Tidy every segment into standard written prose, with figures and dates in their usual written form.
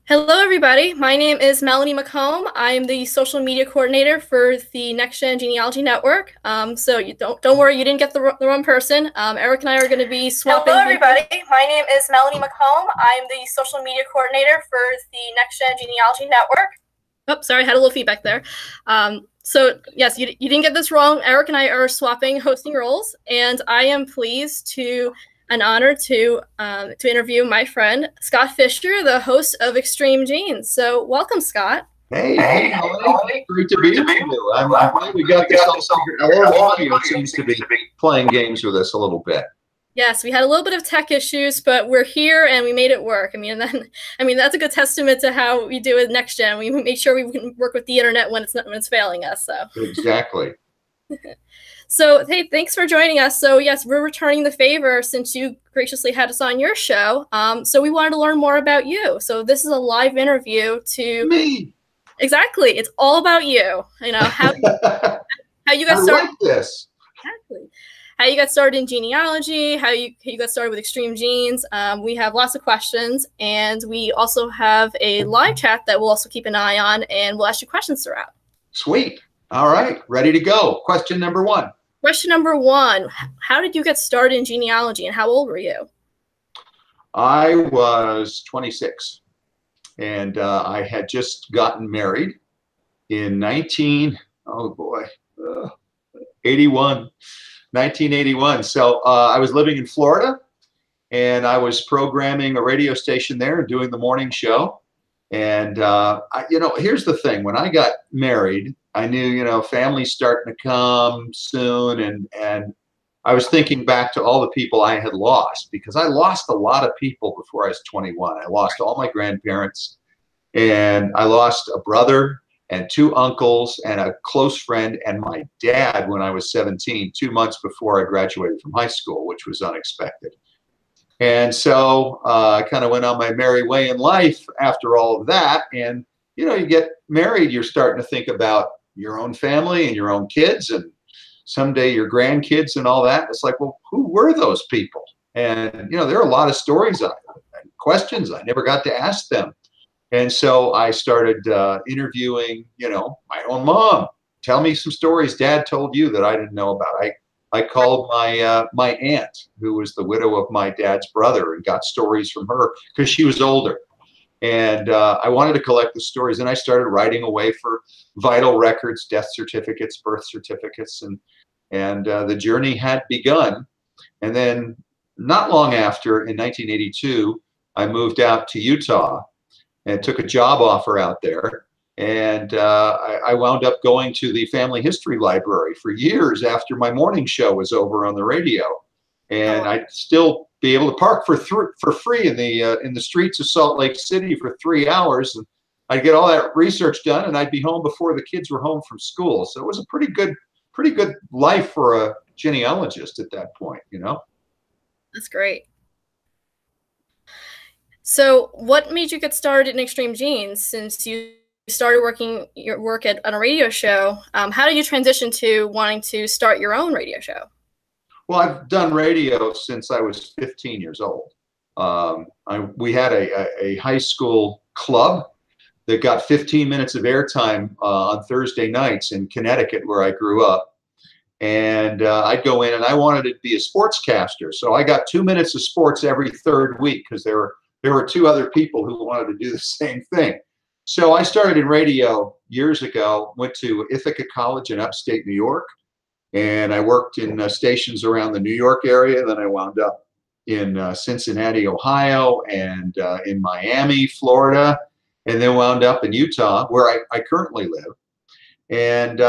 Hello, everybody. My name is Melanie McComb. I'm the social media coordinator for the NextGen Genealogy Network. So you don't worry, you didn't get the wrong person. Eric and I are going to be swapping. Hello, everybody. My name is Melanie McComb. I'm the social media coordinator for the NextGen Genealogy Network. Oh, sorry, I had a little feedback there. So yes, you didn't get this wrong. Eric and I are swapping hosting roles, and I am pleased to an honor to interview my friend Scott Fisher, the host of Extreme Genes. So welcome, Scott. Hey, Holly. Great to be with you. I'm glad we got this all figured out. Our audio seems to be playing games with us a little bit. Yes, we had a little bit of tech issues, but we're here and we made it work. I mean, that's a good testament to how we do with NextGen. We make sure we can work with the internet when it's failing us. So exactly. So, hey, thanks for joining us. So, yes, we're returning the favor since you graciously had us on your show. So we wanted to learn more about you. So this is a live interview to me. Exactly. It's all about you. You know, how you got started. I like this. Exactly. How you got started in genealogy, how you got started with Extreme Genes. We have lots of questions, and we also have a live chat that we'll also keep an eye on, and we'll ask you questions throughout. Sweet. All right. Ready to go. Question number one. Question number one, how did you get started in genealogy and how old were you? I was 26 and I had just gotten married in 1981. So I was living in Florida and I was programming a radio station there and doing the morning show. And, here's the thing. When I got married, I knew, family's starting to come soon. And I was thinking back to all the people I had lost because I lost a lot of people before I was 21. I lost all my grandparents and I lost a brother and two uncles and a close friend and my dad when I was 17, 2 months before I graduated from high school, which was unexpected. And so I kind of went on my merry way in life after all of that. And, you get married, you're starting to think about your own family and your own kids and someday your grandkids and all that. It's like, well, who were those people? And, there are a lot of stories and questions I never got to ask them. And so I started interviewing, my own mom. Tell me some stories Dad told you that I didn't know about. I called my aunt, who was the widow of my dad's brother, and got stories from her because she was older. And I wanted to collect the stories, and I started writing away for vital records, death certificates, birth certificates, and the journey had begun. And then not long after, in 1982, I moved out to Utah and took a job offer out there. And I wound up going to the family history library for years after my morning show was over on the radio. And I'd still be able to park for free in the streets of Salt Lake City for 3 hours. And I'd get all that research done and I'd be home before the kids were home from school. So it was a pretty good life for a genealogist at that point, That's great. So what made you get started in Extreme Genes since you started working your work on a radio show? How did you transition to wanting to start your own radio show? Well, I've done radio since I was 15 years old. We had a high school club that got 15 minutes of airtime on Thursday nights in Connecticut, where I grew up. And I'd go in and I wanted to be a sportscaster. So I got 2 minutes of sports every third week because there were two other people who wanted to do the same thing. So I started in radio years ago, went to Ithaca College in upstate New York, and I worked in stations around the New York area. Then I wound up in Cincinnati, Ohio, and in Miami, Florida, and then wound up in Utah, where I currently live. And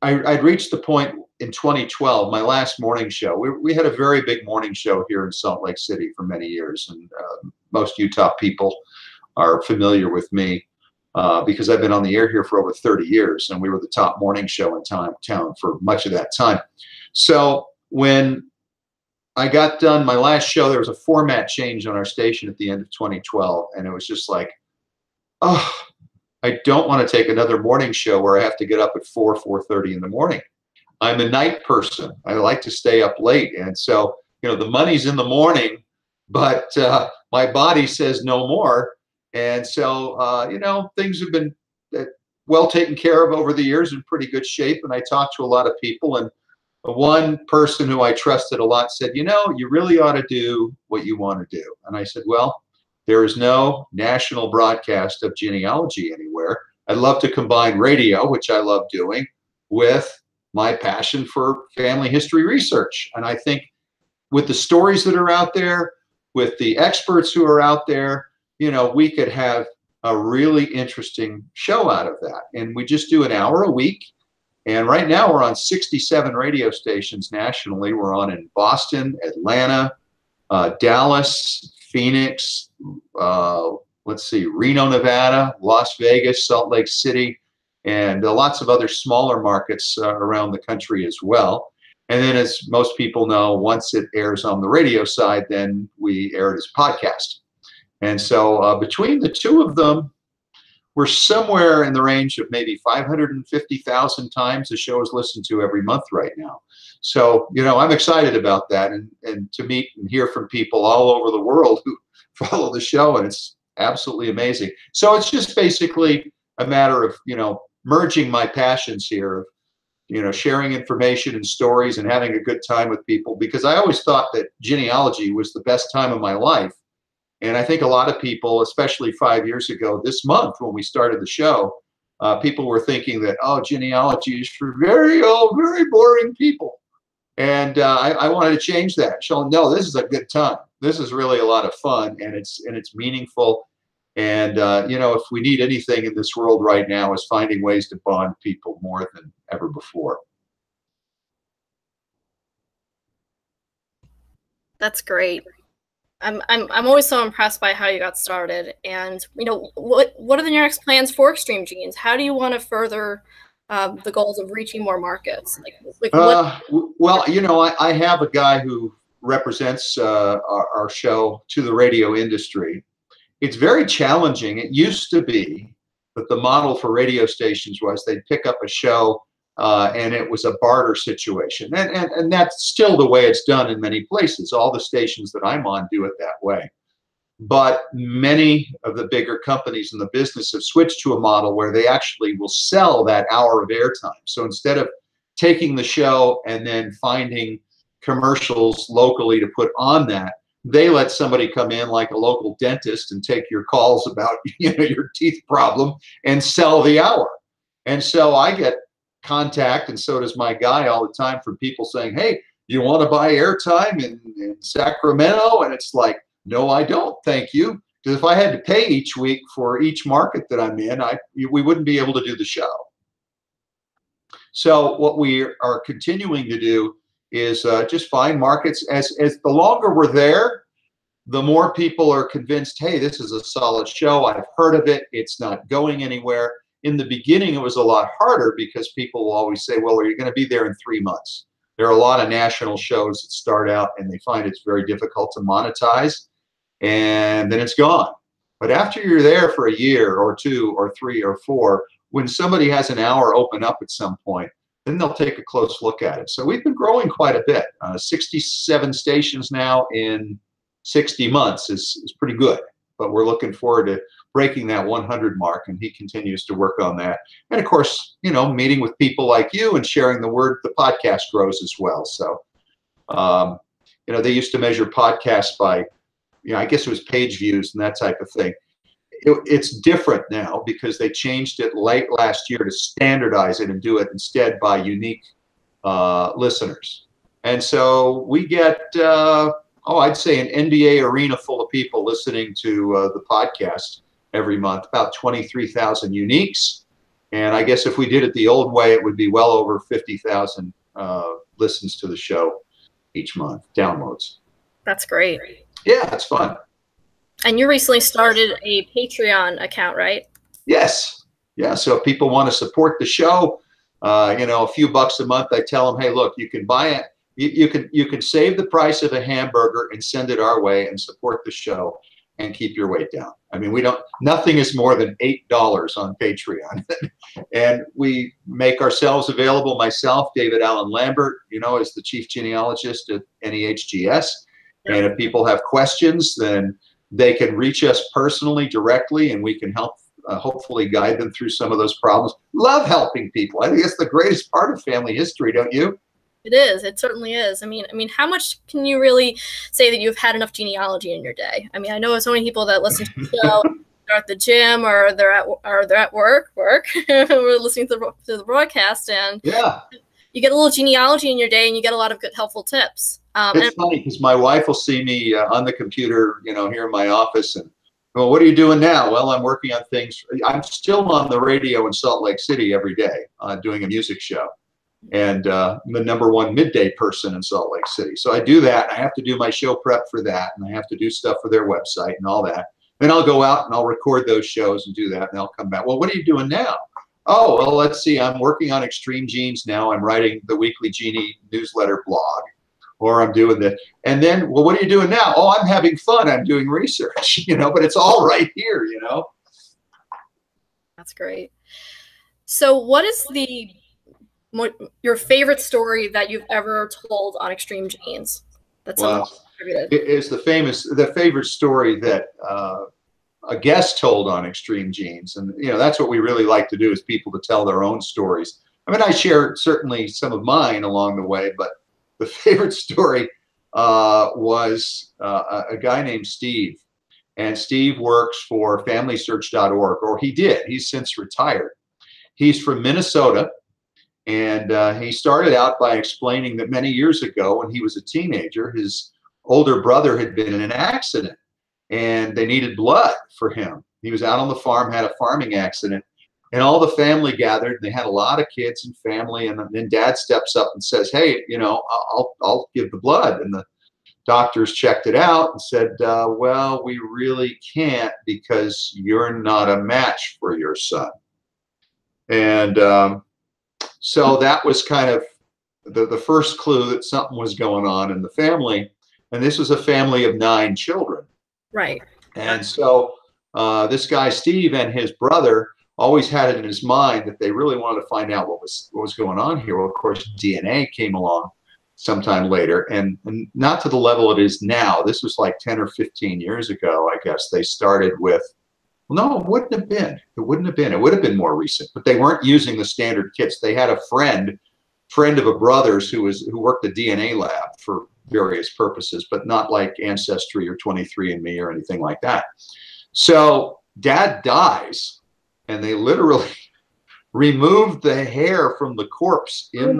I'd reached the point in 2012, my last morning show. We had a very big morning show here in Salt Lake City for many years, and most Utah people are familiar with me because I've been on the air here for over 30 years, and we were the top morning show in town for much of that time. So when I got done my last show, there was a format change on our station at the end of 2012, and it was just like, oh, I don't want to take another morning show where I have to get up at 4:30 in the morning. I'm a night person. I like to stay up late. And so, the money's in the morning, but my body says no more. And so, you know, things have been well taken care of over the years, in pretty good shape. And I talked to a lot of people, and one person who I trusted a lot said, you know, you really ought to do what you want to do. And I said, well, there is no national broadcast of genealogy anywhere. I'd love to combine radio, which I love doing, with my passion for family history research. And I think with the stories that are out there, with the experts who are out there, you know, we could have a really interesting show out of that. And we just do an hour a week. And right now we're on 67 radio stations nationally. We're on in Boston, Atlanta, Dallas, Phoenix, let's see, Reno, Nevada, Las Vegas, Salt Lake City, and lots of other smaller markets around the country as well. And then, as most people know, once it airs on the radio side, then we air it as a podcast. And so between the two of them, we're somewhere in the range of maybe 550,000 times the show is listened to every month right now. So, you know, I'm excited about that, and to meet and hear from people all over the world who follow the show, and it's absolutely amazing. So it's just basically a matter of, you know, merging my passions here, of, you know, sharing information and stories and having a good time with people, because I always thought that genealogy was the best time of my life. And I think a lot of people, especially 5 years ago this month when we started the show, people were thinking that, oh, genealogy is for very old, very boring people. And I wanted to change that. Show them, no, this is a good time. This is really a lot of fun, and it's meaningful. And you know, if we need anything in this world right now, is finding ways to bond people more than ever before. That's great. I'm always so impressed by how you got started, and you know, what are the next plans for Extreme Genes? How do you want to further the goals of reaching more markets? Well, you know, I have a guy who represents our show to the radio industry. It's very challenging. It used to be that the model for radio stations was they'd pick up a show and it was a barter situation. And that's still the way it's done in many places. All the stations that I'm on do it that way. But many of the bigger companies in the business have switched to a model where they actually will sell that hour of airtime. So instead of taking the show and then finding commercials locally to put on that, they let somebody come in like a local dentist and take your calls about, you know, your teeth problem and sell the hour. And so I get contact, and so does my guy all the time, from people saying, hey, you want to buy airtime in Sacramento? And it's like, no, I don't, thank you. Because if I had to pay each week for each market that I'm in, we wouldn't be able to do the show. So what we are continuing to do is just find markets. As the longer we're there, the more people are convinced, hey, this is a solid show. I've heard of it. It's not going anywhere. In the beginning, it was a lot harder because people will always say, well, are you going to be there in 3 months? There are a lot of national shows that start out and they find it's very difficult to monetize, and then it's gone. But after you're there for a year or 2 or 3 or 4, when somebody has an hour open up at some point, then they'll take a close look at it. So we've been growing quite a bit. 67 stations now in 60 months is pretty good. But we're looking forward to breaking that 100 mark, and he continues to work on that. And of course, you know, meeting with people like you and sharing the word, the podcast grows as well. So, you know, they used to measure podcasts by, you know, I guess it was page views and that type of thing. It's different now because they changed it late last year to standardize it and do it instead by unique listeners. And so we get, I'd say an NBA arena full of people listening to the podcast every month, about 23,000 uniques. And I guess if we did it the old way, it would be well over 50,000 listens to the show each month, downloads. That's great. Yeah, it's fun. And you recently started a Patreon account, right? Yes. Yeah. So if people want to support the show, you know, a few bucks a month, I tell them, hey, look, you can buy it. You can save the price of a hamburger and send it our way and support the show and keep your weight down. I mean, nothing is more than $8 on Patreon. And we make ourselves available. Myself, David Allen Lambert, you know, as the chief genealogist at NEHGS. And if people have questions, then they can reach us personally, directly, and we can help hopefully guide them through some of those problems. Love helping people. I think that's the greatest part of family history, don't you? It is. It certainly is. I mean, how much can you really say that you've had enough genealogy in your day? I mean, I know so many people that listen to the show, they're at the gym or they're at work, we're listening to the broadcast, and yeah, you get a little genealogy in your day, and you get a lot of good, helpful tips. It's funny because my wife will see me on the computer, here in my office, and, well, what are you doing now? Well, I'm working on things. I'm still on the radio in Salt Lake City every day, doing a music show. And I'm the #1 midday person in Salt Lake City. So I do that, and I have to do my show prep for that, and I have to do stuff for their website and all that. Then I'll go out and I'll record those shows and do that, and I'll come back. Well, what are you doing now? Oh, well, let's see. I'm working on Extreme Genes now. I'm writing the weekly Genie newsletter blog, or I'm doing this. And then, well, what are you doing now? Oh, I'm having fun. I'm doing research, but it's all right here, That's great. So what is your favorite story that you've ever told on Extreme Genes? It is the favorite story that a guest told on Extreme Genes. And, that's what we really like to do, is people to tell their own stories. I mean, I share certainly some of mine along the way, but the favorite story was a guy named Steve. And Steve works for FamilySearch.org, or he did. He's since retired. He's from Minnesota, and he started out by explaining that many years ago, when he was a teenager, his older brother had been in an accident, and they needed blood for him. He was out on the farm, had a farming accident, and all the family gathered. They had a lot of kids and family, and then Dad steps up and says, "Hey, I'll give the blood." And the doctors checked it out and said, "Well, we really can't, because you're not a match for your son." And so that was kind of the first clue that something was going on in the family. And this was a family of 9 children. Right. And so this guy, Steve, and his brother always had it in his mind that they really wanted to find out what was going on here. Well, of course, DNA came along sometime later, and not to the level it is now. This was like 10 or 15 years ago, I guess. They started with, well, no, it wouldn't have been. It wouldn't have been. It would have been more recent. But they weren't using the standard kits. They had a friend of a brother's who worked the DNA lab for various purposes, but not like Ancestry or 23andMe or anything like that. So Dad dies, and they literally removed the hair from the corpse in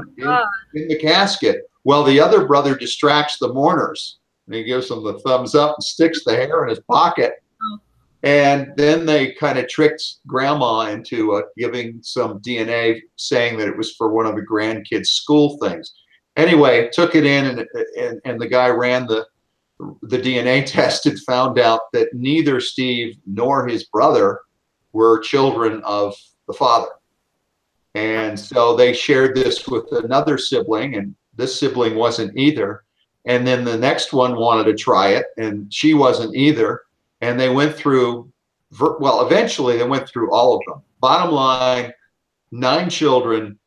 the casket, while the other brother distracts the mourners. And he gives them the thumbs up and sticks the hair in his pocket. And then they kind of tricked Grandma into giving some DNA, saying that it was for one of the grandkids' school things. Anyway, took it in, and the guy ran the DNA test and found out that neither Steve nor his brother were children of the father. And so they shared this with another sibling, and this sibling wasn't either. And then the next one wanted to try it, and she wasn't either. And they went through, well, eventually they went through all of them. Bottom line, 9 children,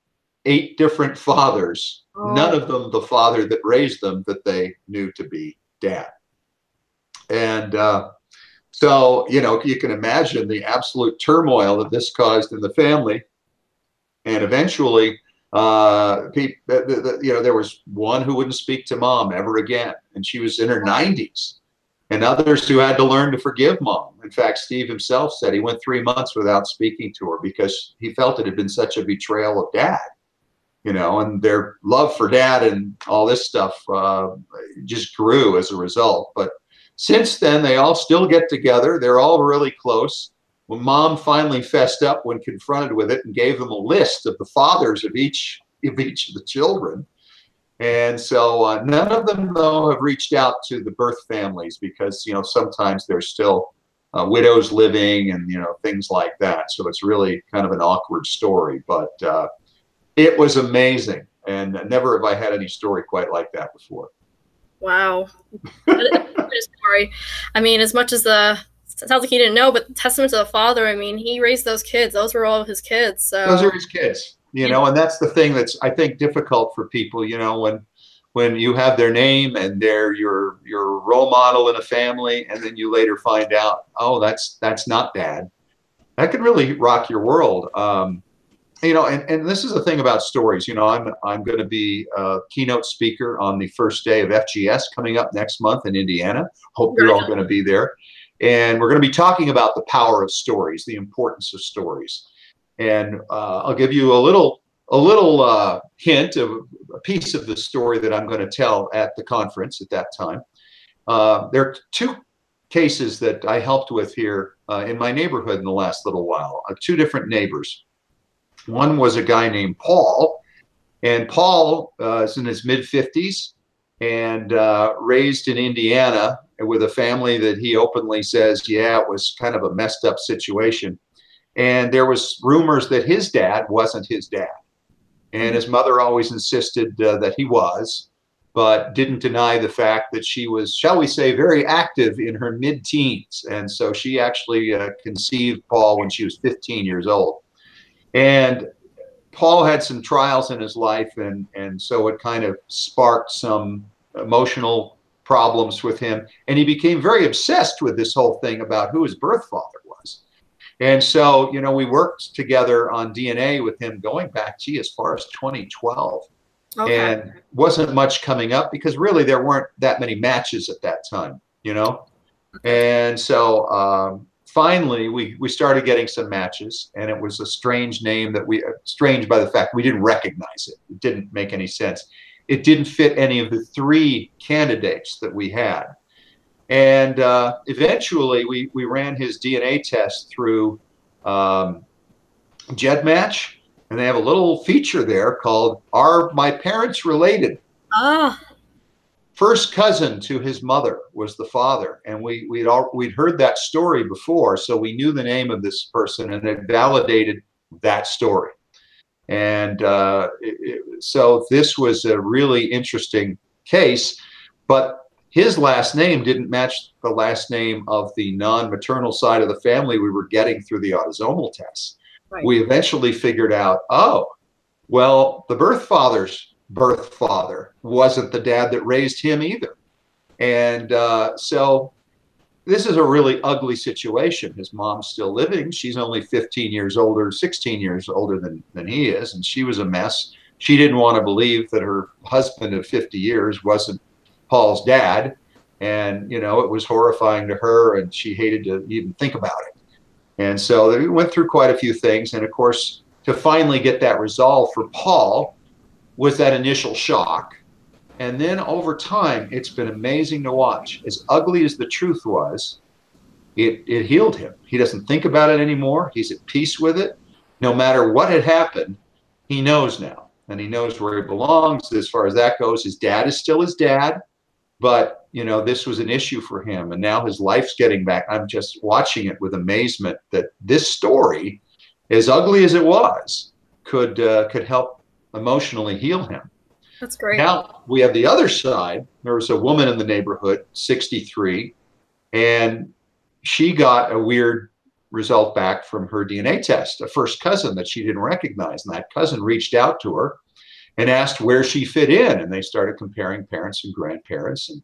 8 different fathers, none of them the father that raised them that they knew to be Dad. And so, you can imagine the absolute turmoil that this caused in the family. And eventually, there was one who wouldn't speak to Mom ever again, and she was in her 90s. And others who had to learn to forgive Mom. In fact, Steve himself said he went 3 months without speaking to her because he felt it had been such a betrayal of Dad, and their love for Dad and all this stuff just grew as a result. But since then, they all still get together. They're all really close. When Mom finally fessed up when confronted with it and gave them a list of the fathers of each of the children. And so none of them, though, have reached out to the birth families because, sometimes there's still widows living and, things like that. So it's really kind of an awkward story. But it was amazing. And never have I had any story quite like that before. Wow. Story. I mean, as much as it sounds like he didn't know, but testament to the father, I mean, he raised those kids. Those were all his kids. So. Those are his kids. And that's the thing that's, I think, difficult for people, when you have their name and they're your role model in a family, and then you later find out, oh, that's not dad. That could really rock your world. You know, and this is the thing about stories. You know, I'm going to be a keynote speaker on the first day of FGS coming up next month in Indiana. Hope you're all going to be there. And we're going to be talking about the power of stories, the importance of stories. And I'll give you a little hint of a piece of the story that I'm going to tell at the conference at that time. There are two cases that I helped with here in my neighborhood in the last little while. Two different neighbors. One was a guy named Paul, and Paul is in his mid-50s and raised in Indiana with a family that he openly says, yeah, it was kind of a messed up situation. And there was rumors that his dad wasn't his dad. And his mother always insisted that he was, but didn't deny the fact that she was, shall we say, very active in her mid-teens. And so she actually conceived Paul when she was 15 years old. And Paul had some trials in his life, and so it kind of sparked some emotional problems with him. And he became very obsessed with this whole thing about who his birth father was. And so, you know, we worked together on DNA with him going back, gee, as far as 2012. Okay. And wasn't much coming up because really there weren't that many matches at that time, you know? Okay. And so finally we started getting some matches, and it was a strange name that strange by the fact we didn't recognize it. It didn't make any sense. It didn't fit any of the three candidates that we had. And eventually we ran his DNA test through GEDmatch, and they have a little feature there called, Are My Parents Related? Ah. First cousin to his mother was the father, and we'd heard that story before, so we knew the name of this person, and it validated that story. And so this was a really interesting case, but his last name didn't match the last name of the non-maternal side of the family we were getting through the autosomal tests. Right. We eventually figured out, oh, well, the birth father's birth father wasn't the dad that raised him either. And so this is a really ugly situation. His mom's still living. She's only 15 years older, 16 years older than he is, and she was a mess. She didn't want to believe that her husband of 50 years wasn't Paul's dad, and you know, it was horrifying to her, and she hated to even think about it. And so they went through quite a few things, and of course, to finally get that resolved for Paul was that initial shock. And then over time, it's been amazing to watch. As ugly as the truth was, it healed him. He doesn't think about it anymore. He's at peace with it. No matter what had happened, he knows now, and he knows where he belongs. As far as that goes, his dad is still his dad. But, you know, this was an issue for him, and now his life's getting back. I'm just watching it with amazement that this story, as ugly as it was, could help emotionally heal him. That's great. Now we have the other side. There was a woman in the neighborhood, 63, and she got a weird result back from her DNA test, a first cousin that she didn't recognize. And that cousin reached out to her and asked where she fit in, and they started comparing parents and grandparents, and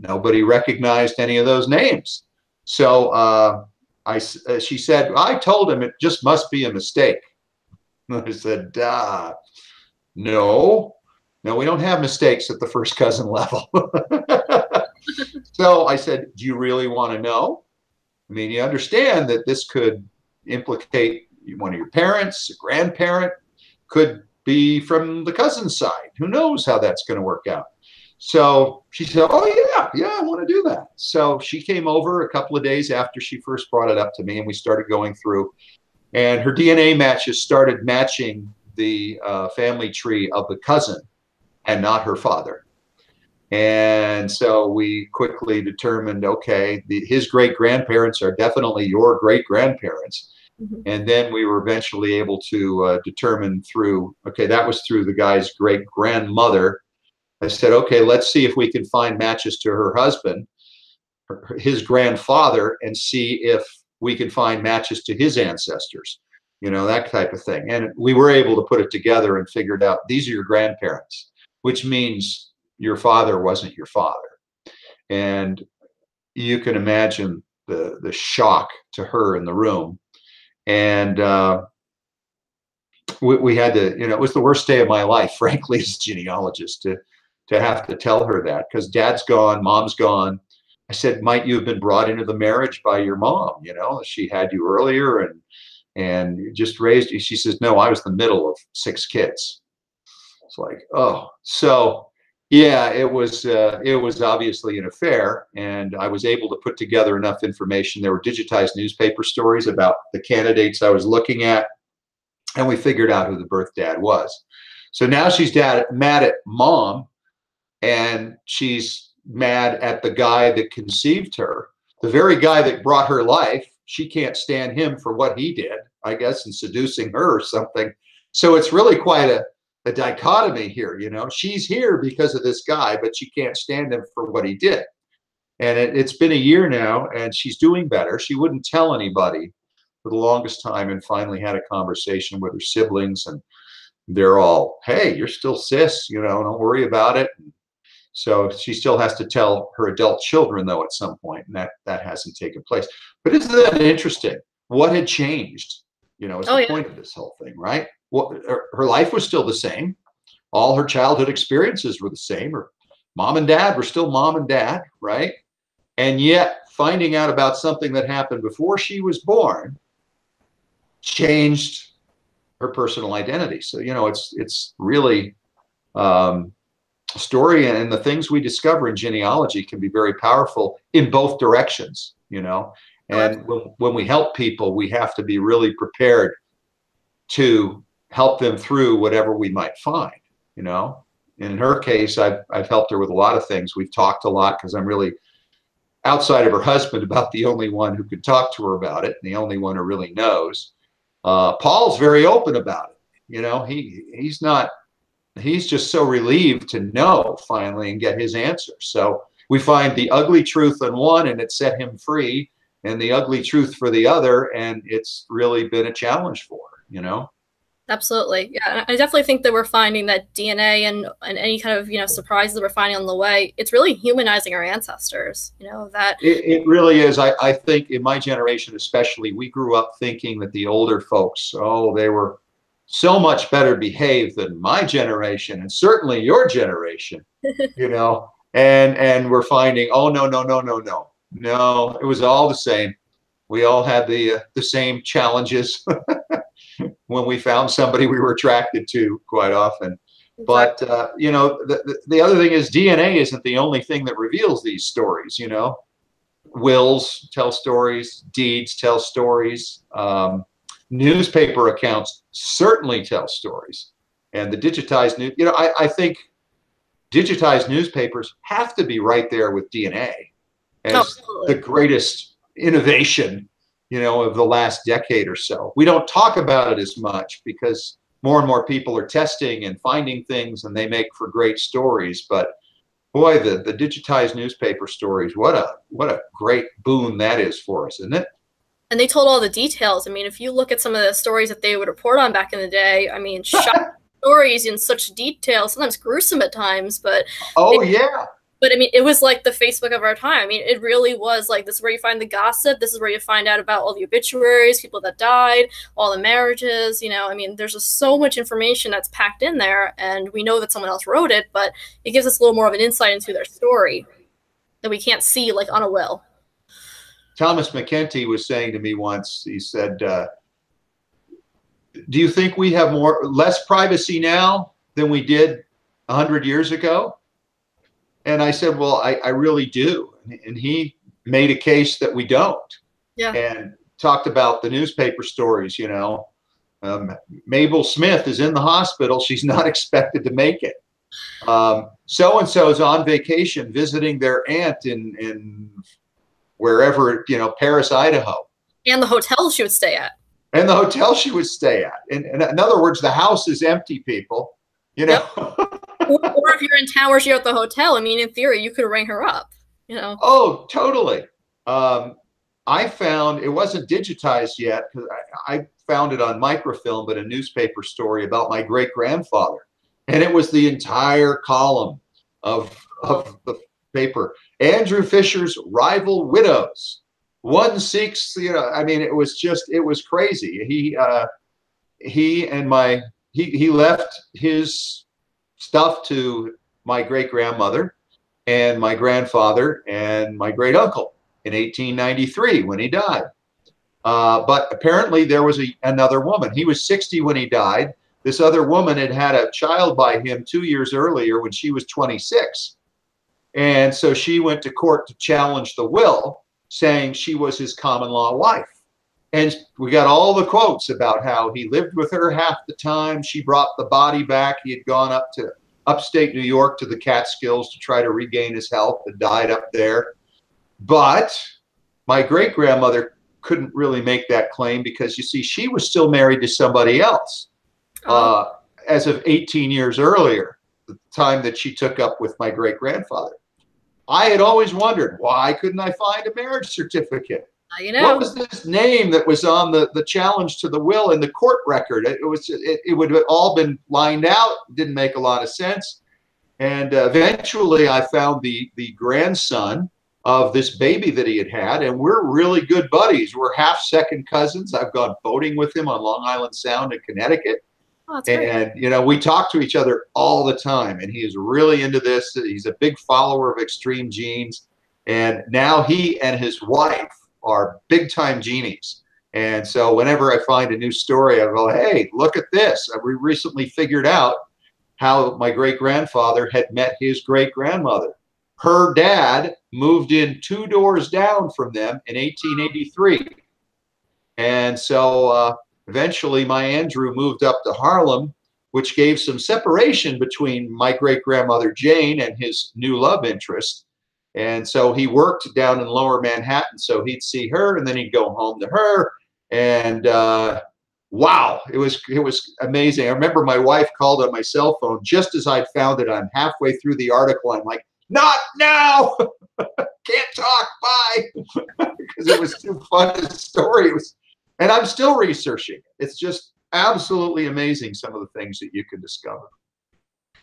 nobody recognized any of those names. So she said, I told him it just must be a mistake. And I said, no, we don't have mistakes at the first cousin level. So I said, do you really want to know? I mean, you understand that this could implicate one of your parents, a grandparent, could be from the cousin side. Who knows how that's going to work out? So she said, oh, yeah, I want to do that. So she came over a couple of days after she first brought it up to me, and we started going through. And her DNA matches started matching the family tree of the cousin and not her father. And so we quickly determined, okay, his great-grandparents are definitely your great-grandparents. Mm-hmm. And then we were eventually able to determine through, okay, that was through the guy's great-grandmother. I said, okay, let's see if we can find matches to her husband, his grandfather, and see if we can find matches to his ancestors, you know, that type of thing. And we were able to put it together and figured out these are your grandparents. which means your father wasn't your father. And you can imagine the shock to her in the room. And we had to, it was the worst day of my life, frankly, as a genealogist, to have to tell her that, because dad's gone, mom's gone. I said, might you have been brought into the marriage by your mom? She had you earlier and just raised you. She says, no, I was the middle of 6 kids. It's like, oh, so yeah, it was obviously an affair, and I was able to put together enough information. There were digitized newspaper stories about the candidates I was looking at, and we figured out who the birth dad was. So now she's mad at mom, and she's mad at the guy that conceived her, the very guy that brought her life. She can't stand him for what he did, I guess, in seducing her or something. So it's really quite a dichotomy here. She's here because of this guy, but she can't stand him for what he did. And it's been a year now, and she's doing better. She wouldn't tell anybody for the longest time, and finally had a conversation with her siblings, and they're all, hey, you're still cis, don't worry about it. So she still has to tell her adult children, though, at some point, and that hasn't taken place. But isn't that interesting? What had changed, is the point of this whole thing, right? Well, her life was still the same. All her childhood experiences were the same. Her mom and dad were still mom and dad, right? And yet finding out about something that happened before she was born changed her personal identity. So, it's really a story, and the things we discover in genealogy can be very powerful in both directions, and when we help people, we have to be really prepared to help them through whatever we might find. In her case, I've helped her with a lot of things. We've talked a lot, because I'm really, outside of her husband, about the only one who could talk to her about it, and the only one who really knows. Paul's very open about it. He's just so relieved to know finally and get his answer. So we find the ugly truth on one, and it set him free, and the ugly truth for the other, and it's really been a challenge for her. Absolutely. Yeah, I definitely think that we're finding that DNA and any kind of, surprises that we're finding on the way, it's really humanizing our ancestors, that it really is. I think in my generation, especially, we grew up thinking that the older folks, they were so much better behaved than my generation, and certainly your generation, and we're finding, no, it was all the same. We all had the same challenges when we found somebody we were attracted to, quite often. Exactly. But the other thing is, DNA isn't the only thing that reveals these stories. Wills tell stories, deeds tell stories, newspaper accounts certainly tell stories, and the digitized news. I think digitized newspapers have to be right there with DNA as the greatest innovation, of the last decade or so. We don't talk about it as much because more and more people are testing and finding things, and they make for great stories. But boy, the digitized newspaper stories, what a great boon that is for us, isn't it? And they told all the details. I mean, if you look at some of the stories that they would report on back in the day, I mean, shocking stories in such detail, sometimes gruesome at times, but yeah. But I mean, it was like the Facebook of our time. I mean, it really was like, this is where you find the gossip. This is where you find out about all the obituaries, people that died, all the marriages, I mean, there's just so much information that's packed in there, and we know that someone else wrote it, but it gives us a little more of an insight into their story that we can't see like on a will. Thomas McKenty was saying to me once, he said, do you think we have less privacy now than we did 100 years ago? And I said, well, I really do. And he made a case that we don't. Yeah. And talked about the newspaper stories, Mabel Smith is in the hospital. She's not expected to make it. So-and-so is on vacation visiting their aunt in wherever, Paris, Idaho. And the hotel she would stay at. And the hotel she would stay at. And in other words, the house is empty, people, Yep. or if you're in town where you're at the hotel, I mean, in theory, you could ring her up, Oh, totally. I found, it wasn't digitized yet, because I found it on microfilm, but a newspaper story about my great-grandfather And it was the entire column of the paper. Andrew Fisher's rival widows. One seeks, you know, I mean, it was crazy. He left his stuff to my great-grandmother and my grandfather and my great-uncle in 1893 when he died. But apparently there was another woman. He was 60 when he died. This other woman had had a child by him 2 years earlier when she was 26. And so she went to court to challenge the will, saying she was his common law wife. And we got all the quotes about how he lived with her half the time. She brought the body back. He had gone up to upstate New York to the Catskills to try to regain his health and died up there. But my great-grandmother couldn't really make that claim because, you see, she was still married to somebody else as of 18 years earlier, the time that she took up with my great-grandfather. I had always wondered, why couldn't I find a marriage certificate? You know. What was this name that was on the challenge to the will in the court record? It would have all been lined out. Didn't make a lot of sense. And eventually I found the grandson of this baby that he had had, and we're really good buddies. We're half-second cousins. I've gone boating with him on Long Island Sound in Connecticut. Oh, that's great. And, you know, we talk to each other all the time, and he is really into this. He's a big follower of extreme genes. And now he and his wife are big-time genies. And so whenever I find a new story, I go, hey, look at this. We recently figured out how my great-grandfather had met his great-grandmother. Her dad moved in 2 doors down from them in 1883. And so eventually my Andrew moved up to Harlem, which gave some separation between my great-grandmother Jane and his new love interest. And so he worked down in Lower Manhattan, so he'd see her and then he'd go home to her. And wow, it was amazing. I remember my wife called on my cell phone just as I'd found it. I'm halfway through the article. I'm like, not now. Can't talk. Bye. Because it was too fun a story. And I'm still researching. It's just absolutely amazing, some of the things that you can discover.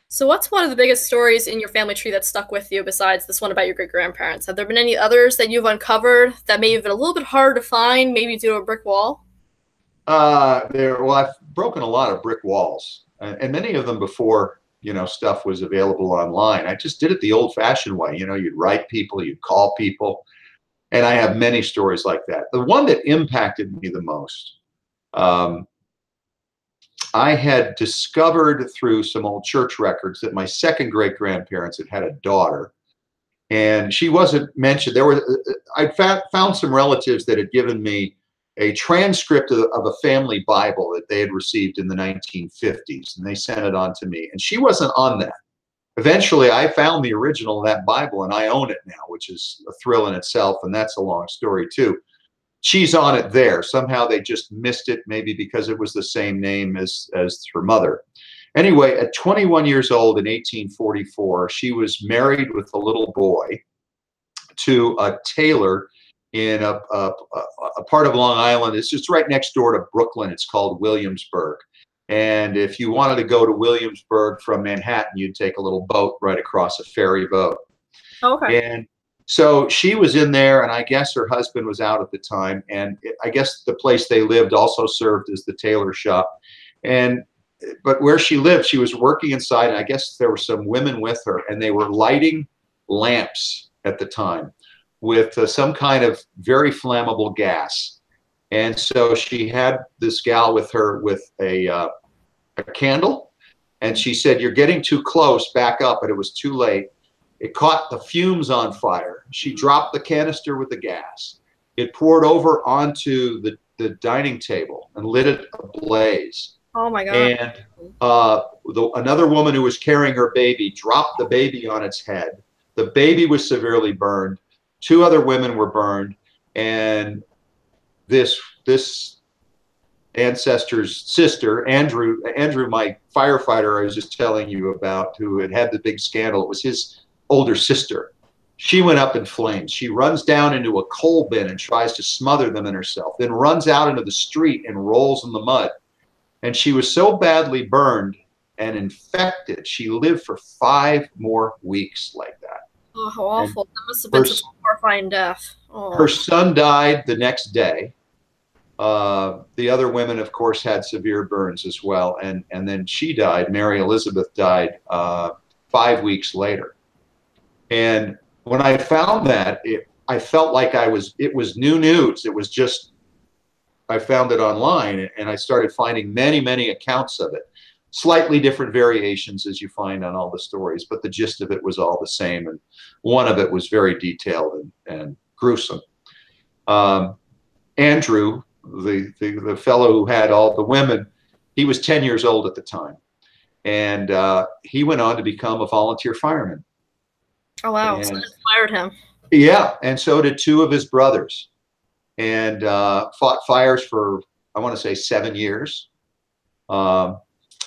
So what's one of the biggest stories in your family tree that stuck with you besides this one about your great-grandparents? Have there been any others that you've uncovered that may have been a little bit harder to find, maybe due to a brick wall? Well, I've broken a lot of brick walls, and many of them before, you know, stuff was available online. I just did it the old-fashioned way. You know, you'd write people, you'd call people, and I have many stories like that. The one that impacted me the most, I had discovered through some old church records that my second great-grandparents had a daughter, and she wasn't mentioned. I found some relatives that had given me a transcript of a family Bible that they had received in the 1950s, and they sent it on to me, and she wasn't on that. Eventually, I found the original of that Bible, and I own it now, which is a thrill in itself, and that's a long story too. She's on it there. Somehow they just missed it, maybe because it was the same name as her mother. Anyway, at 21 years old in 1844, she was married with a little boy to a tailor in a part of Long Island. It's just right next door to Brooklyn. It's called Williamsburg. And if you wanted to go to Williamsburg from Manhattan, you'd take a little boat right across a ferry boat. Okay. And so she was in there, and I guess her husband was out at the time. And I guess the place they lived also served as the tailor shop. But where she lived, she was working inside, and I guess there were some women with her, and they were lighting lamps at the time with some kind of very flammable gas. And so she had this gal with her with a candle, and she said, "You're getting too close, back up," but it was too late. It caught the fumes on fire. She dropped the canister with the gas. It poured over onto the dining table and lit it ablaze. Oh my God. And another woman who was carrying her baby dropped the baby on its head. The baby was severely burned. 2 other women were burned. And this ancestor's sister, Andrew, my firefighter I was just telling you about, who had the big scandal, it was his older sister. She went up in flames. She runs down into a coal bin and tries to smother them in herself, then runs out into the street and rolls in the mud. And she was so badly burned and infected. She lived for 5 more weeks like that. Oh, how awful. That must have been such a horrifying death. Oh. Her son died the next day. The other women, of course, had severe burns as well. And then she died. Mary Elizabeth died 5 weeks later. And when I found that, I felt like it was new news. It was just, I found it online and I started finding many, many accounts of it. Slightly different variations as you find on all the stories, but the gist of it was all the same. And one of it was very detailed and gruesome. Andrew, the fellow who had all the women, he was 10 years old at the time. And he went on to become a volunteer fireman. Oh, wow. So that inspired him. Yeah. And so did 2 of his brothers. And fought fires for, I want to say, 7 years.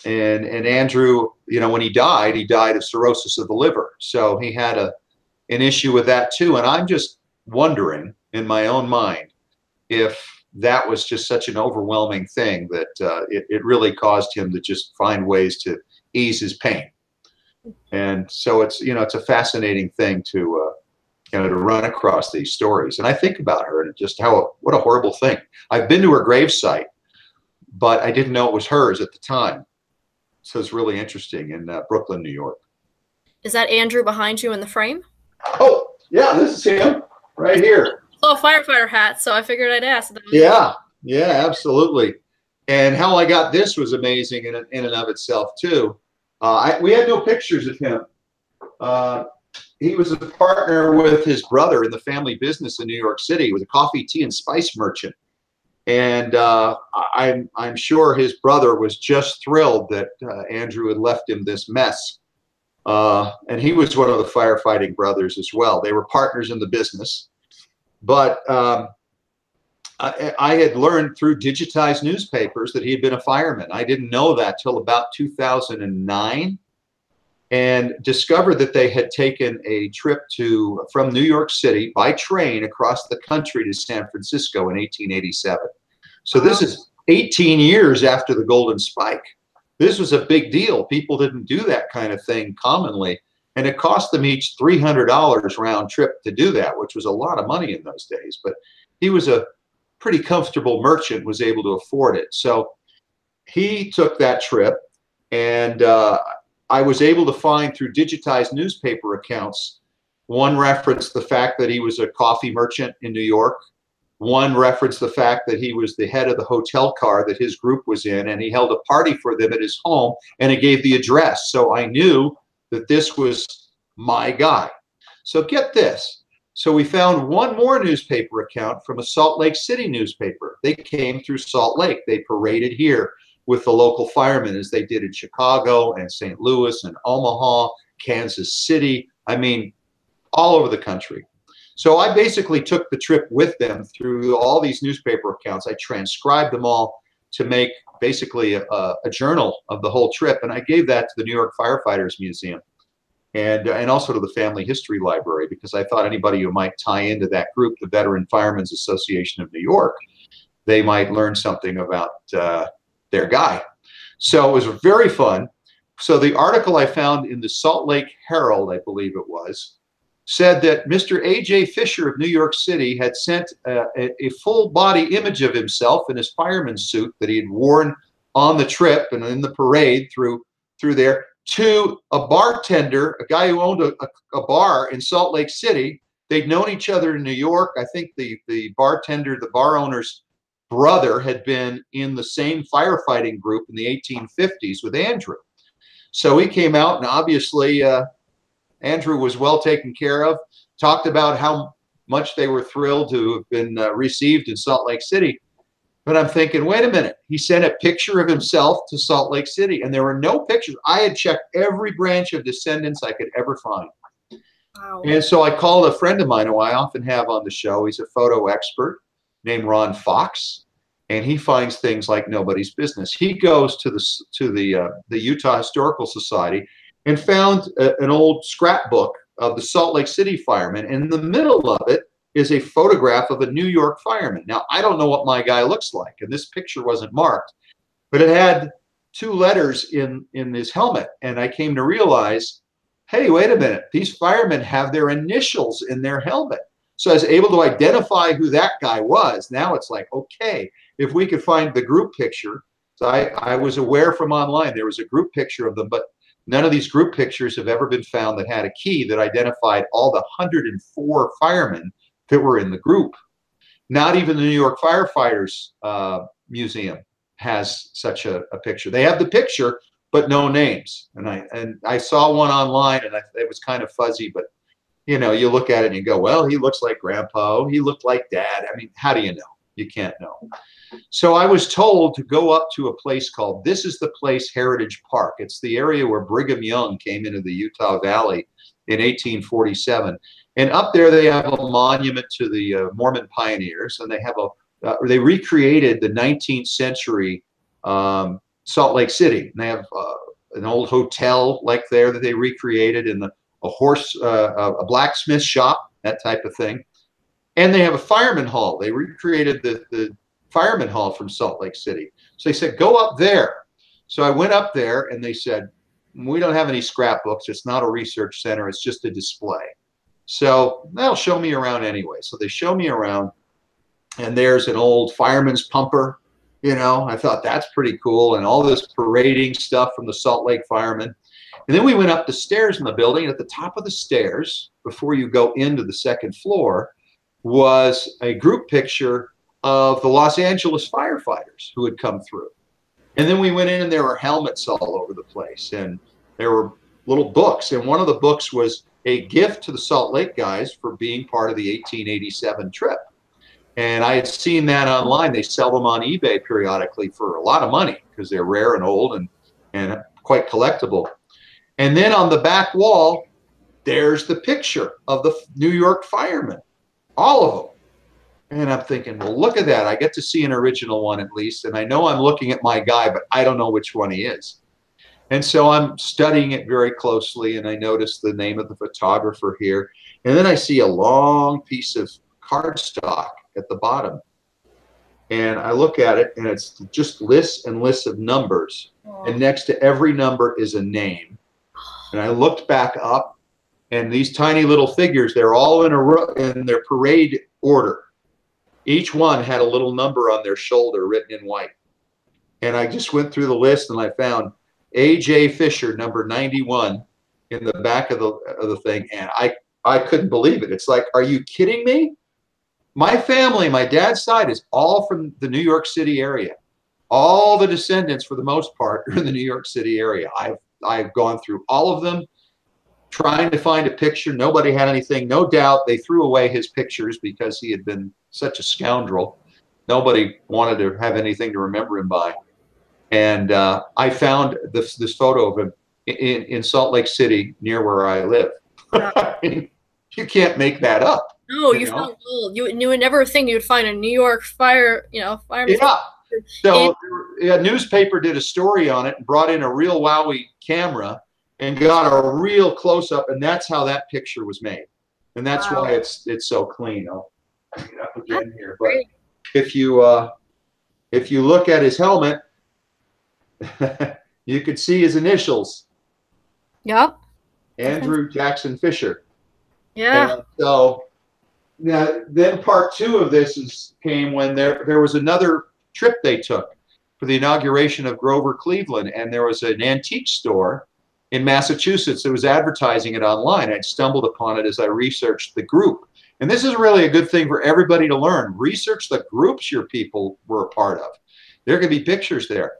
And Andrew, you know, when he died of cirrhosis of the liver. So he had an issue with that too. And I'm just wondering in my own mind if that was just such an overwhelming thing that it really caused him to just find ways to ease his pain. And so it's, you know, it's a fascinating thing to, you know, to run across these stories. And I think about her and just what a horrible thing. I've been to her gravesite, but I didn't know it was hers at the time. So it's really interesting in Brooklyn, New York. Is that Andrew behind you in the frame? Oh, yeah, this is him right here. Oh, firefighter hat, so I figured I'd ask. Yeah, absolutely. And how I got this was amazing in and of itself, too. We had no pictures of him. He was a partner with his brother in the family business in New York City. He was a coffee, tea, and spice merchant. And I'm sure his brother was just thrilled that Andrew had left him this mess. And he was one of the firefighting brothers as well. They were partners in the business. But I had learned through digitized newspapers that he had been a fireman. I didn't know that till about 2009, and discovered that they had taken a trip from New York City by train across the country to San Francisco in 1887. So this is 18 years after the Golden Spike. This was a big deal. People didn't do that kind of thing commonly. And it cost them each $300 round trip to do that, which was a lot of money in those days. But he was a pretty comfortable merchant, was able to afford it. So he took that trip, and I was able to find through digitized newspaper accounts, one referenced the fact that he was a coffee merchant in New York. One referenced the fact that he was the head of the hotel car that his group was in, and he held a party for them at his home, and it gave the address. So I knew that this was my guy. So get this. So we found one more newspaper account from a Salt Lake City newspaper. They came through Salt Lake. They paraded here with the local firemen, as they did in Chicago and St. Louis and Omaha, Kansas City. I mean, all over the country. So I basically took the trip with them through all these newspaper accounts. I transcribed them all to make basically a journal of the whole trip. And I gave that to the New York Firefighters Museum and also to the Family History Library, because I thought anybody who might tie into that group, the Veteran Firemen's Association of New York, they might learn something about their guy. So it was very fun. So the article I found in the Salt Lake Herald, I believe it was, said that Mr. A.J. Fisher of New York City had sent a full body image of himself in his fireman's suit that he had worn on the trip and in the parade through there to a bartender, a guy who owned a bar in Salt Lake City. They'd known each other in New York. I think the bartender, the bar owner's brother, had been in the same firefighting group in the 1850s with Andrew. So he came out, and obviously Andrew was well taken care of, talked about how much they were thrilled to have been received in Salt Lake City. But I'm thinking, wait a minute, he sent a picture of himself to Salt Lake City, and there were no pictures. I had checked every branch of descendants I could ever find. Wow. And so I called a friend of mine who I often have on the show. He's a photo expert named Ron Fox, and he finds things like nobody's business. He goes to the Utah Historical Society and found an old scrapbook of the Salt Lake City firemen. And in the middle of it is a photograph of a New York fireman. Now, I don't know what my guy looks like, and this picture wasn't marked, but it had two letters in his helmet, and I came to realize, hey, wait a minute, these firemen have their initials in their helmet. So I was able to identify who that guy was. Now it's like, okay, if we could find the group picture. So I was aware from online there was a group picture of them, but none of these group pictures have ever been found that had a key that identified all the 104 firemen that were in the group. Not even the New York Firefighters Museum has such a picture. They have the picture, but no names. And I saw one online, and it was kind of fuzzy, but you know, you look at it and you go, well, he looks like Grandpa. He looked like Dad. I mean, how do you know? You can't know. So I was told to go up to a place called, this is the place, Heritage Park. It's the area where Brigham Young came into the Utah Valley in 1847. And up there they have a monument to the Mormon pioneers, and they have they recreated the 19th century Salt Lake City. And they have an old hotel like there that they recreated, and a blacksmith shop, that type of thing. And they have a fireman hall. They recreated the fireman hall from Salt Lake City. So they said, go up there. So I went up there, and they said, we don't have any scrapbooks. It's not a research center. It's just a display. So they'll show me around anyway. So they show me around, and there's an old fireman's pumper. You know, I thought that's pretty cool, and all this parading stuff from the Salt Lake firemen. And then we went up the stairs in the building. At the top of the stairs, before you go into the second floor, was a group picture of the Los Angeles firefighters who had come through. And then we went in, and there were helmets all over the place, and there were little books. And one of the books was a gift to the Salt Lake guys for being part of the 1887 trip. And I had seen that online. They sell them on eBay periodically for a lot of money because they're rare and old and quite collectible. And then on the back wall, there's the picture of the New York firemen, all of them. And I'm thinking, well, look at that. I get to see an original one at least. And I know I'm looking at my guy, but I don't know which one he is. And so I'm studying it very closely, and I notice the name of the photographer here. And then I see a long piece of cardstock at the bottom. And I look at it, and it's just lists and lists of numbers. Oh. And next to every number is a name. And I looked back up, and these tiny little figures, they're all in their parade order. Each one had a little number on their shoulder written in white. And I just went through the list, and I found A.J. Fisher, number 91, in the back of the thing. And I couldn't believe it. It's like, are you kidding me? My family, my dad's side, is all from the New York City area. All the descendants, for the most part, are in the New York City area. I've gone through all of them, trying to find a picture. Nobody had anything. No doubt they threw away his pictures because he had been such a scoundrel. Nobody wanted to have anything to remember him by. And I found this photo of him in Salt Lake City, near where I live. I mean, you can't make that up. No, you found gold. You would never think you would find a New York fireman. Yeah. So a newspaper did a story on it and brought in a real Wowie camera and got a real close up, and that's how that picture was made. And that's why it's so clean. I'll bring it up again here. But if you look at his helmet, you could see his initials. Yep. Andrew Jackson Fisher. Yeah. And so now, then part two of this came when there was another trip they took for the inauguration of Grover Cleveland, and there was an antique store in Massachusetts that was advertising it online. I'd stumbled upon it as I researched the group. And this is really a good thing for everybody to learn. Research the groups your people were a part of. There could be pictures there.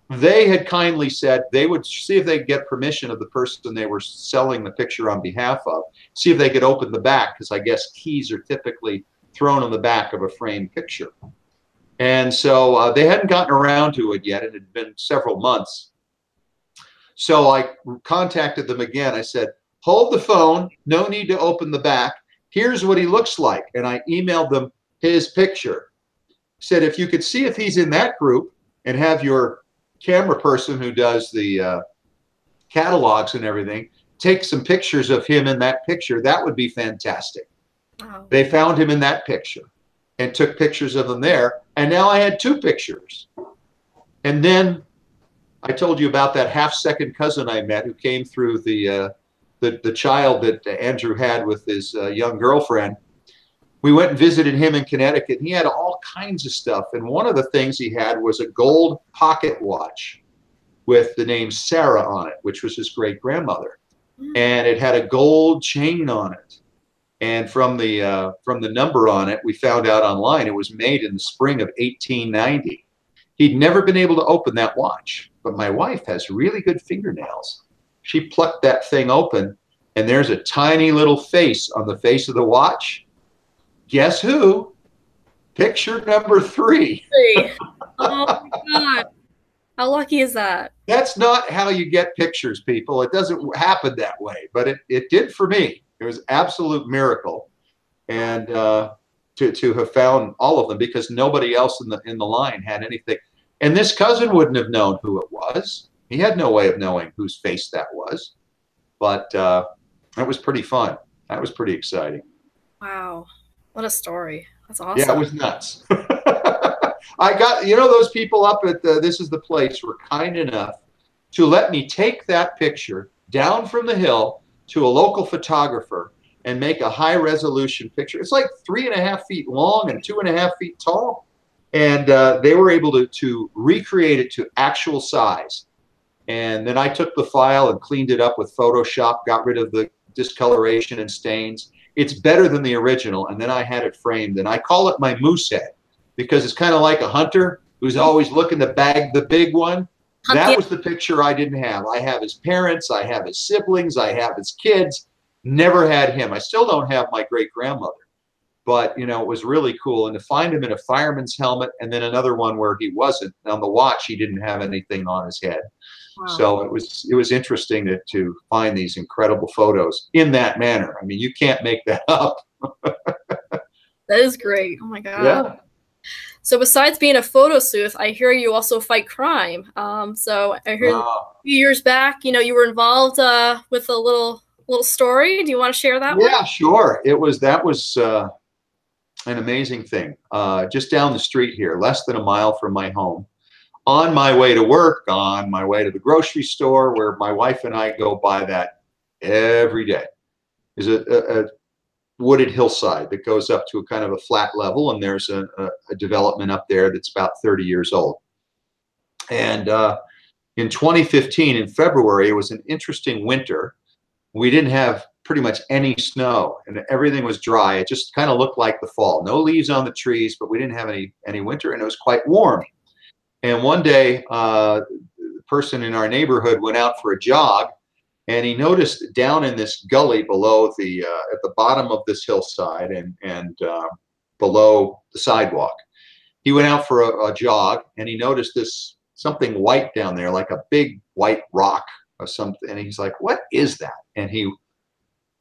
They had kindly said they would see if they could get permission of the person they were selling the picture on behalf of, see if they could open the back, because I guess keys are typically thrown on the back of a framed picture. And so they hadn't gotten around to it yet. It had been several months. So I contacted them again. I said, hold the phone. No need to open the back. Here's what he looks like. And I emailed them his picture. Said, if you could see if he's in that group and have your camera person who does the catalogs and everything take some pictures of him in that picture, that would be fantastic. Wow. They found him in that picture and took pictures of him there. And now I had two pictures. And then I told you about that half-second cousin I met who came through the child that Andrew had with his young girlfriend. We went and visited him in Connecticut, and he had all kinds of stuff. And one of the things he had was a gold pocket watch with the name Sarah on it, which was his great-grandmother. And it had a gold chain on it. And from the number on it, we found out online it was made in the spring of 1890. He'd never been able to open that watch, but my wife has really good fingernails. She plucked that thing open, and there's a tiny little face on the face of the watch. Guess who? Picture number 3. Oh my God. How lucky is that? That's not how you get pictures, people. It doesn't happen that way, but it did for me. It was an absolute miracle. And to have found all of them, because nobody else in the line had anything. And this cousin wouldn't have known who it was. He had no way of knowing whose face that was. But that was pretty fun. That was pretty exciting. Wow. What a story. That's awesome. Yeah, it was nuts. I got, those people up at This Is the Place were kind enough to let me take that picture down from the hill to a local photographer and make a high resolution picture. It's like 3.5 feet long and 2.5 feet tall. And they were able to recreate it to actual size. And then I took the file and cleaned it up with Photoshop, got rid of the discoloration and stains. It's better than the original. And then I had it framed, and I call it my moose head, because it's kind of like a hunter who's always looking to bag the big one. That was the picture I didn't have. I have his parents, I have his siblings, I have his kids. Never had him. I still don't have my great-grandmother. But, it was really cool. And to find him in a fireman's helmet, and then another one where he wasn't. On the watch, he didn't have anything on his head. Wow. So it was interesting to find these incredible photos in that manner. I mean, you can't make that up. That is great. Oh, my God. Yeah. So besides being a photo sleuth, I hear you also fight crime. So I heard a few years back, you were involved with a little story. Do you want to share that? Yeah, sure. That was an amazing thing. Just down the street here, less than a mile from my home, on my way to work, on my way to the grocery store, where my wife and I go by that every day, is a wooded hillside that goes up to a kind of a flat level, and there's a development up there that's about 30 years old. And in 2015, in February, it was an interesting winter. We didn't have pretty much any snow, and everything was dry. It just kind of looked like the fall. No leaves on the trees, but we didn't have any winter, and it was quite warm. And one day, the person in our neighborhood went out for a jog, and he noticed down in this gully below at the bottom of this hillside and below the sidewalk, he went out for a jog, and he noticed something white down there, like a big white rock or something. And he's like, "What is that?" And he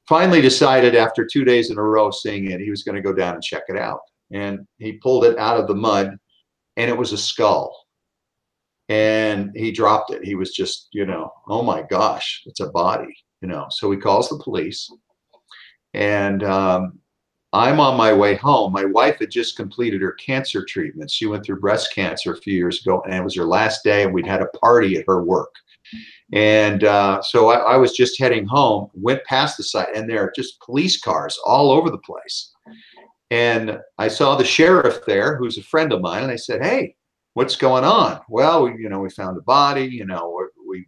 finally decided, after 2 days in a row seeing it, he was going to go down and check it out. And he pulled it out of the mud, and it was a skull. And he dropped it. He was just, oh my gosh, it's a body, So he calls the police, and I'm on my way home. My wife had just completed her cancer treatment. She went through breast cancer a few years ago, and it was her last day, and we'd had a party at her work. And so I was just heading home, went past the site, and there are just police cars all over the place. And I saw the sheriff there, who's a friend of mine, and I said, "Hey, what's going on?" "Well, we found a body,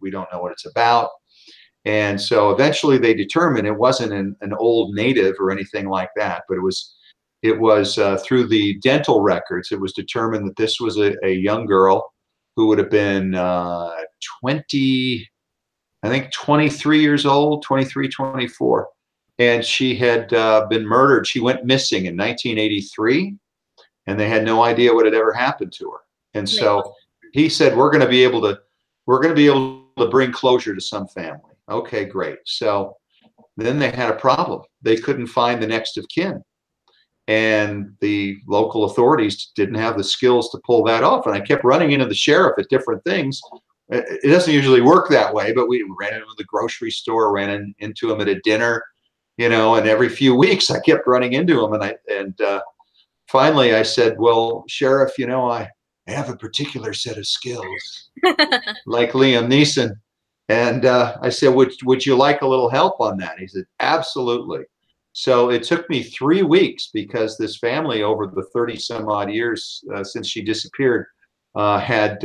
we don't know what it's about." And so eventually they determined it wasn't an old native or anything like that, but it was through the dental records, it was determined that this was a young girl who would have been 23 years old, 23, 24. And she had been murdered. She went missing in 1983, and they had no idea what had ever happened to her. And so he said, we're going to be able to bring closure to some family. Okay, great. So then they had a problem. They couldn't find the next of kin, and the local authorities didn't have the skills to pull that off. And I kept running into the sheriff at different things. It doesn't usually work that way, but we ran into the grocery store, ran into him at a dinner, and every few weeks I kept running into him. And finally I said, "Well, Sheriff, I have a particular set of skills, like Liam Neeson. And I said, would you like a little help on that? He said, absolutely. So it took me 3 weeks because this family, over the 30 some odd years since she disappeared, had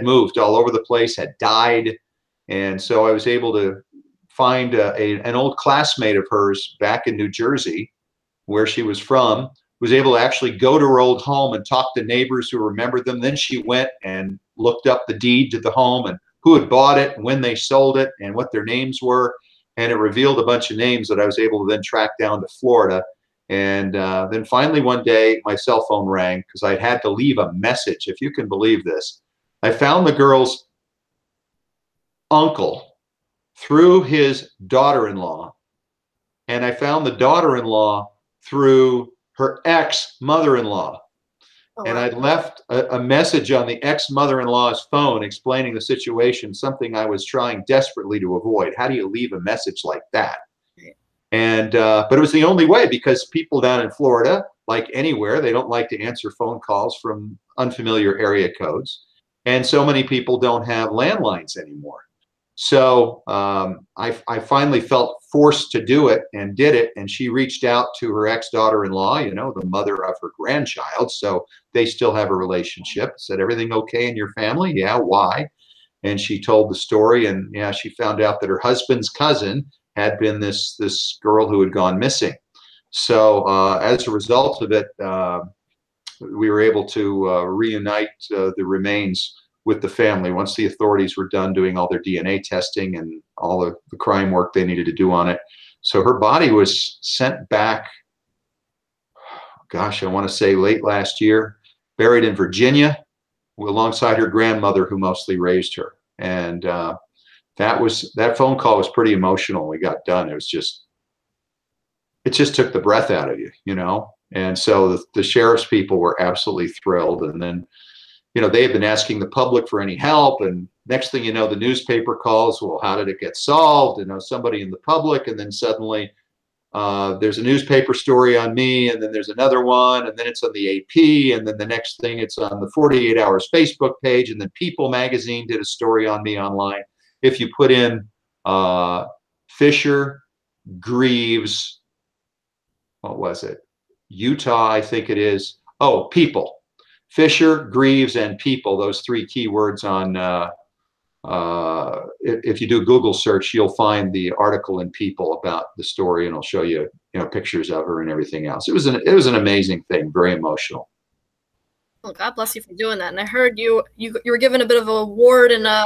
moved all over the place, had died. And so I was able to find an old classmate of hers back in New Jersey, where she was from, was able to actually go to her old home and talk to neighbors who remembered them. Then she went and looked up the deed to the home and who had bought it, when they sold it, and what their names were. And it revealed a bunch of names that I was able to then track down to Florida. And then finally one day, my cell phone rang because I had to leave a message, if you can believe this. I found the girl's uncle through his daughter-in-law, and I found the daughter-in-law through her ex-mother-in-law. And I'd left a message on the ex-mother-in-law's phone explaining the situation, something I was trying desperately to avoid. How do you leave a message like that? And but it was the only way, because people down in Florida, like anywhere, they don't like to answer phone calls from unfamiliar area codes. And so many people don't have landlines anymore. So I finally felt forced to do it, and did it. And she reached out to her ex-daughter-in-law, you know, the mother of her grandchild. So they still have a relationship. Said, everything okay in your family? Yeah, why? And she told the story. And yeah, she found out that her husband's cousin had been this girl who had gone missing. So as a result of it, we were able to reunite the remains with the family once the authorities were done doing all their DNA testing and all of the crime work they needed to do on it. So her body was sent back, gosh, I want to say late last year, buried in Virginia alongside her grandmother, who mostly raised her. And that phone call was pretty emotional when we got done. It just took the breath out of you, you know? And so the sheriff's people were absolutely thrilled. And then, you know, they had been asking the public for any help, and next thing you know, the newspaper calls, well, how did it get solved? And somebody in the public, and then suddenly there's a newspaper story on me, and then there's another one, and then it's on the AP, and then the next thing it's on the 48 Hours Facebook page, and then People magazine did a story on me online. If you put in Fisher, Greaves, what was it? Utah, I think it is. Oh, People. Fisher, Greaves, and People, those three keywords on, if you do Google search, you'll find the article in People about the story, and I'll show you, you know, pictures of her and everything else. It was an amazing thing, very emotional. Well, God bless you for doing that. And I heard you were given a bit of an award, and there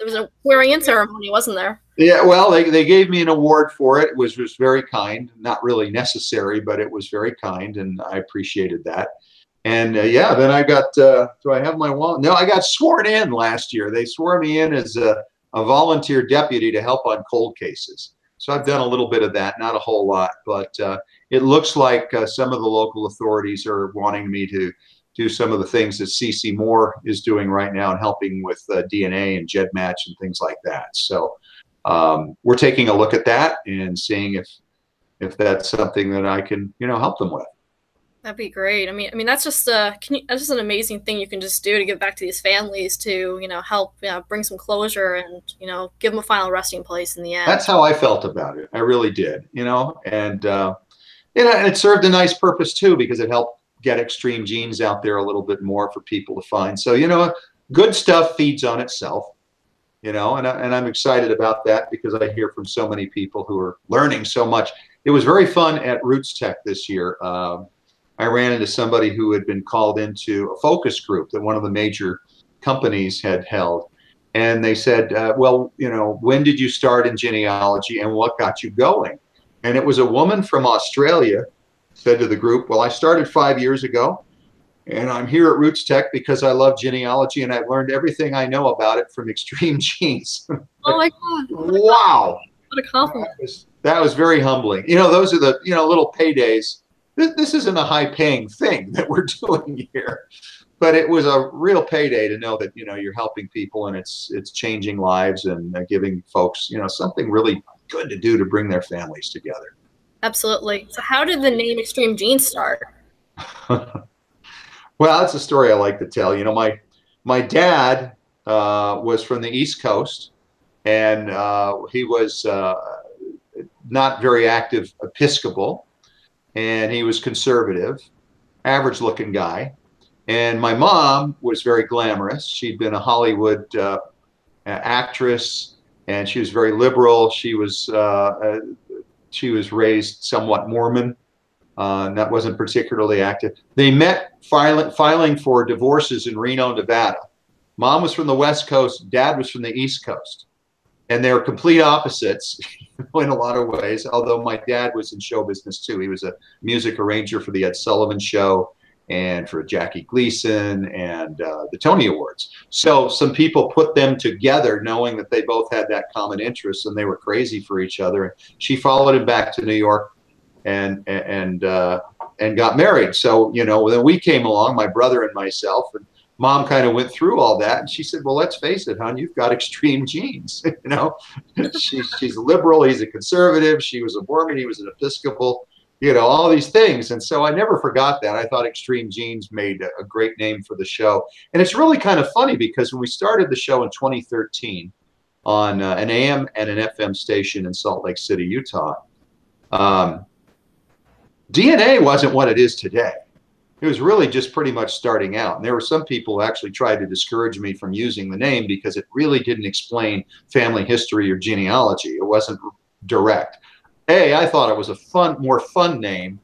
was a swearing-in ceremony, wasn't there? Yeah, well, they gave me an award for it. It was very kind, not really necessary, but it was very kind, and I appreciated that. And yeah, then I got, do I have my wallet? No, I got sworn in last year. They swore me in as a volunteer deputy to help on cold cases. So I've done a little bit of that, not a whole lot, but it looks like some of the local authorities are wanting me to do some of the things that CC Moore is doing right now and helping with DNA and GEDmatch and things like that. So we're taking a look at that and seeing if that's something that I can, you know, help them with. That'd be great. I mean, that's just that's just an amazing thing you can just do to give back to these families, to, you know, help, you know, bring some closure and, you know, give them a final resting place in the end. That's how I felt about it. I really did, you know, and you know, and it served a nice purpose too, because it helped get extreme genes out there a little bit more for people to find. So, you know, good stuff feeds on itself, you know, and I'm excited about that because I hear from so many people who are learning so much. It was very fun at Roots Tech this year. I ran into somebody who had been called into a focus group that one of the major companies had held. And they said, well, you know, when did you start in genealogy and what got you going? And it was a woman from Australia said to the group, well, I started 5 years ago, and I'm here at Roots Tech because I love genealogy, and I've learned everything I know about it from Extreme Genes. Oh my God. Wow. What a compliment. That was very humbling. You know, those are the, you know, little paydays. This isn't a high-paying thing that we're doing here, but it was a real payday to know that, you know, you're helping people and it's changing lives and giving folks, you know, something really good to do to bring their families together. Absolutely. So how did the name Extreme Genes start? Well, that's a story I like to tell. You know, my dad was from the East Coast, and he was not very active Episcopal, and he was conservative, average looking guy. And my mom was very glamorous. She'd been a Hollywood actress, and she was very liberal. She was raised somewhat Mormon. That wasn't particularly active. They met filing for divorces in Reno, Nevada. Mom was from the West Coast. Dad was from the East Coast. And they were complete opposites in a lot of ways, although my dad was in show business too. He was a music arranger for the Ed Sullivan Show and for Jackie Gleason and the Tony Awards. So some people put them together knowing that they both had that common interest, and they were crazy for each other. And she followed him back to New York and got married. So, you know, then we came along, my brother and myself, and Mom kind of went through all that, and she said, well, let's face it, hon, you've got extreme genes. You know, she's liberal, he's a conservative, she was a Mormon, he was an Episcopal, you know, all these things. And so I never forgot that. I thought Extreme Genes made a great name for the show. And it's really kind of funny because when we started the show in 2013 on an AM and an FM station in Salt Lake City, Utah, DNA wasn't what it is today. It was really just pretty much starting out. And there were some people who actually tried to discourage me from using the name because it really didn't explain family history or genealogy. It wasn't direct. I thought it was a more fun name,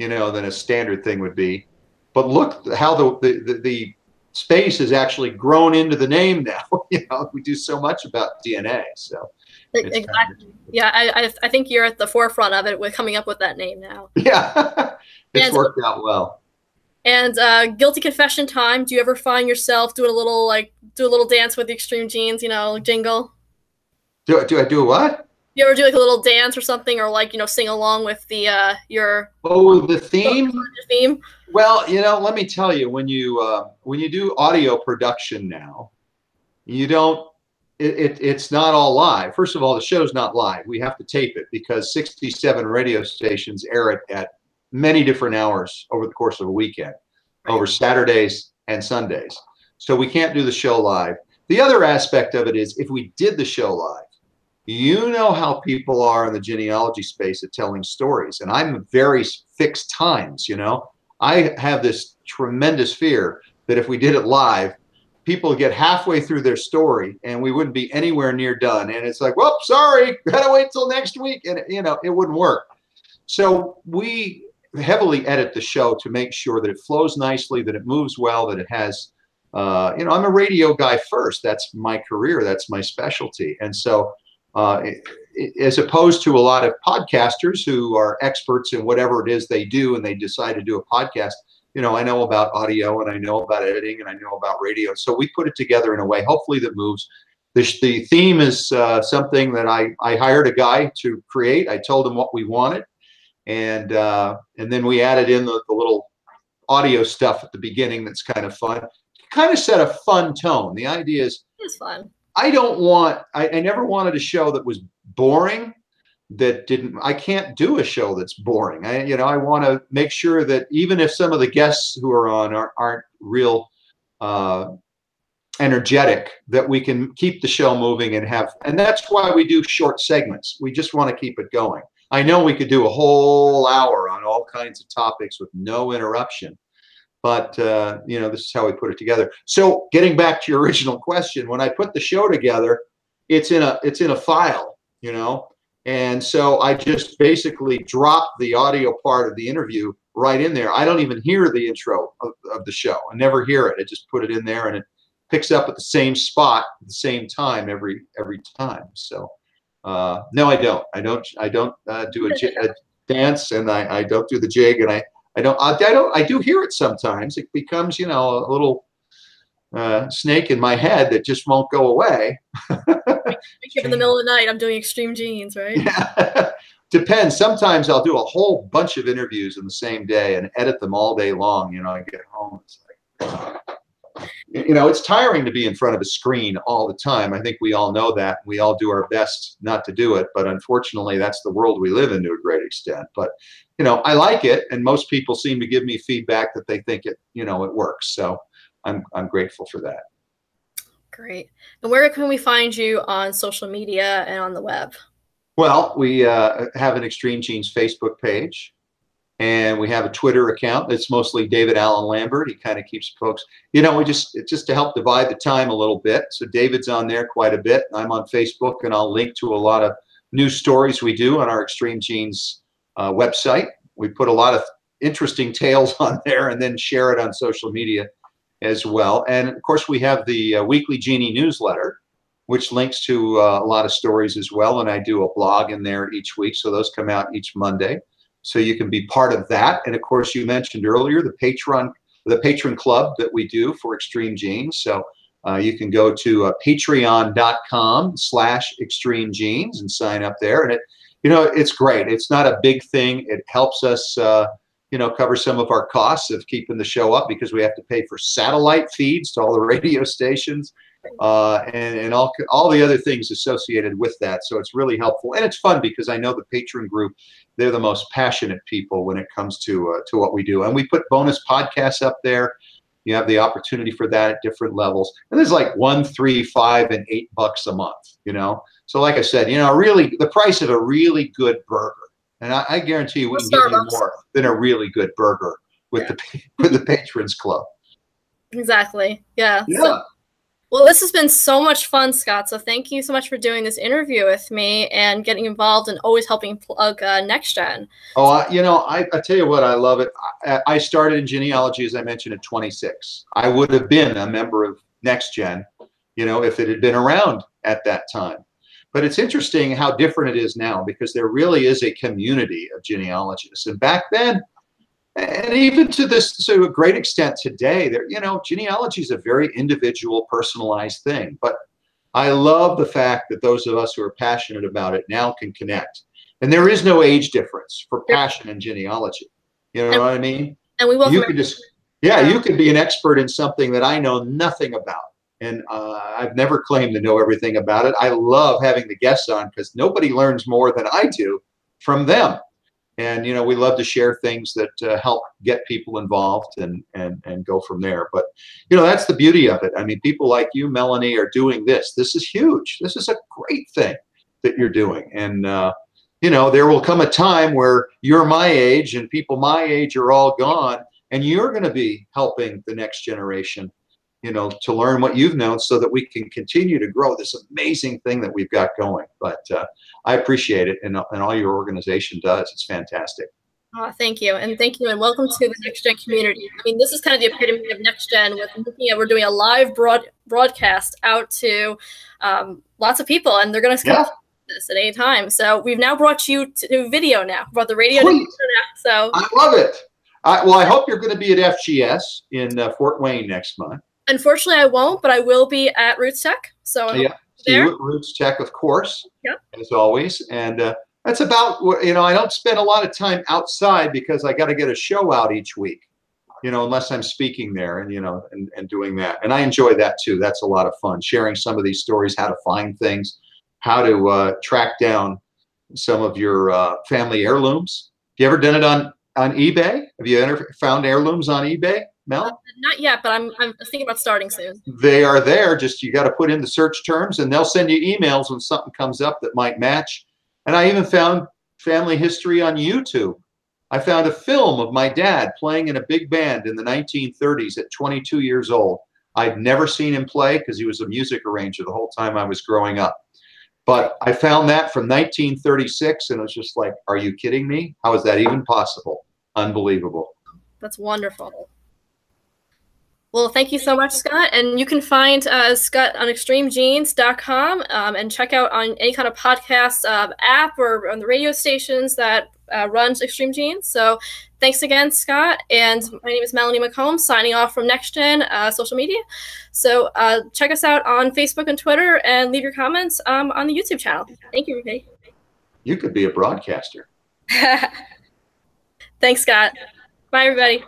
you know, than a standard thing would be. But look how the space has actually grown into the name now. You know, we do so much about DNA. So exactly. Yeah, I think you're at the forefront of it with coming up with that name now. Yeah, it's worked out well. And guilty confession time. Do you ever find yourself doing a little dance with the Extreme Genes, you know, jingle? Do I do what? You ever do like a little dance or something, or like, you know, sing along with the the theme? Theme. Well, you know, let me tell you, when you do audio production now, you don't. It's not all live. First of all, the show's not live. We have to tape it because 67 radio stations air it at many different hours over the course of a weekend, over Saturdays and Sundays. So we can't do the show live. The other aspect of it is if we did the show live, you know how people are in the genealogy space at telling stories. And I'm very fixed times, you know. I have this tremendous fear that if we did it live, people get halfway through their story and we wouldn't be anywhere near done. And it's like, well, sorry, gotta wait till next week. And, you know, it wouldn't work. So we heavily edit the show to make sure that it flows nicely, that it moves well, that it has, you know, I'm a radio guy first. That's my career. That's my specialty. And so as opposed to a lot of podcasters who are experts in whatever it is they do and they decide to do a podcast, you know, I know about audio and I know about editing and I know about radio. So we put it together in a way, hopefully, that moves. The theme is something that I hired a guy to create. I told him what we wanted. And then we added in the little audio stuff at the beginning that's kind of fun. Kind of set a fun tone. The idea is it's fun. I never wanted a show that was boring, I can't do a show that's boring. I want to make sure that even if some of the guests who are on aren't real energetic, that we can keep the show moving and that's why we do short segments. We just want to keep it going. I know we could do a whole hour on all kinds of topics with no interruption, but you know, this is how we put it together. So getting back to your original question, when I put the show together, it's in a file, you know, and so I just basically drop the audio part of the interview right in there. I don't even hear the intro of the show. I never hear it. I just put it in there and it picks up at the same spot at the same time every time. So no, I don't. I don't do a dance, and I don't do the jig, and I do hear it sometimes. It becomes, you know, a little snake in my head that just won't go away. In the middle of the night, I'm doing Extreme Genes, right? Yeah. Depends. Sometimes I'll do a whole bunch of interviews in the same day and edit them all day long. You know, I get home, it's like, you know, it's tiring to be in front of a screen all the time. I think we all know that. We all do our best not to do it, but unfortunately, that's the world we live in to a great extent. But you know, I like it, and most people seem to give me feedback that they think it, you know, it works. So I'm grateful for that. Great. And where can we find you on social media and on the web? Well, we have an Extreme Genes Facebook page, and we have a Twitter account. It's mostly David Allen Lambert. He kind of keeps folks, you know, it's just to help divide the time a little bit. So David's on there quite a bit. I'm on Facebook, and I'll link to a lot of news stories we do on our Extreme Genes website. We put a lot of interesting tales on there and then share it on social media as well. And of course, we have the weekly Genie newsletter, which links to a lot of stories as well. And I do a blog in there each week. So those come out each Monday. So you can be part of that. And of course, you mentioned earlier the Patron Club that we do for Extreme Genes. So you can go to patreon.com/Extreme Genes and sign up there. And you know, it's great. It's not a big thing. It helps us, you know, cover some of our costs of keeping the show up, because we have to pay for satellite feeds to all the radio stations and all the other things associated with that. So it's really helpful, and it's fun because I know the Patron group, they're the most passionate people when it comes to what we do. And we put bonus podcasts up there. You have the opportunity for that at different levels. And there's like $1, $3, $5, and $8 a month, you know? So like I said, you know, really the price of a really good burger. And I guarantee you we can give you more than a really good burger with the Patrons Club. Exactly. Yeah. Yeah. So, well, this has been so much fun, Scott. So thank you so much for doing this interview with me and getting involved and always helping plug NextGen. Oh, you know, I tell you what, I love it. I started in genealogy, as I mentioned, at 26. I would have been a member of NextGen, you know, if it had been around at that time. But it's interesting how different it is now, because there really is a community of genealogists. And back then, and even to a great extent today, there, you know, genealogy is a very individual, personalized thing. But I love the fact that those of us who are passionate about it now can connect. And there is no age difference for passion in genealogy. You know what I mean? And we welcome you could just, you could be an expert in something that I know nothing about. And I've never claimed to know everything about it. I love having the guests on because nobody learns more than I do from them. And, you know, we love to share things that help get people involved and go from there. But, you know, that's the beauty of it. I mean, people like you, Melanie, are doing this. This is huge. This is a great thing that you're doing. And, you know, there will come a time where you're my age and people my age are all gone, and you're going to be helping the next generation, you know, to learn what you've known so that we can continue to grow this amazing thing that we've got going. But I appreciate it, and all your organization does. It's fantastic. Oh, thank you. And thank you. And welcome to the NextGen community. I mean, this is kind of the epitome of NextGen. We're doing a live broadcast out to lots of people, and they're going to this at any time. So we've now brought you to video now, brought the radio to now. So I love it. Well, I hope you're going to be at FGS in Fort Wayne next month. Unfortunately, I won't, but I will be at Roots Tech. So see you at Roots Tech, of course, as always. And that's about, you know, I don't spend a lot of time outside because I got to get a show out each week, you know, unless I'm speaking there and, you know, and doing that. And I enjoy that too. That's a lot of fun, sharing some of these stories, how to find things, how to track down some of your family heirlooms. Have you ever done it on eBay? Have you ever found heirlooms on eBay, Mel? Not yet, but I'm thinking about starting soon. They are there. Just you got to put in the search terms, and they'll send you emails when something comes up that might match. And I even found family history on YouTube. I found a film of my dad playing in a big band in the 1930s at 22 years old. I'd never seen him play because he was a music arranger the whole time I was growing up. But I found that from 1936, and it was just like, are you kidding me? How is that even possible? Unbelievable. That's wonderful. Well, thank you so much, Scott. And you can find Scott on extremegenes.com and check out on any kind of podcast app or on the radio stations that runs Extreme Genes. So thanks again, Scott. And my name is Melanie McComb, signing off from NextGen social media. So check us out on Facebook and Twitter and leave your comments on the YouTube channel. Thank you, everybody. You could be a broadcaster. Thanks, Scott. Bye, everybody.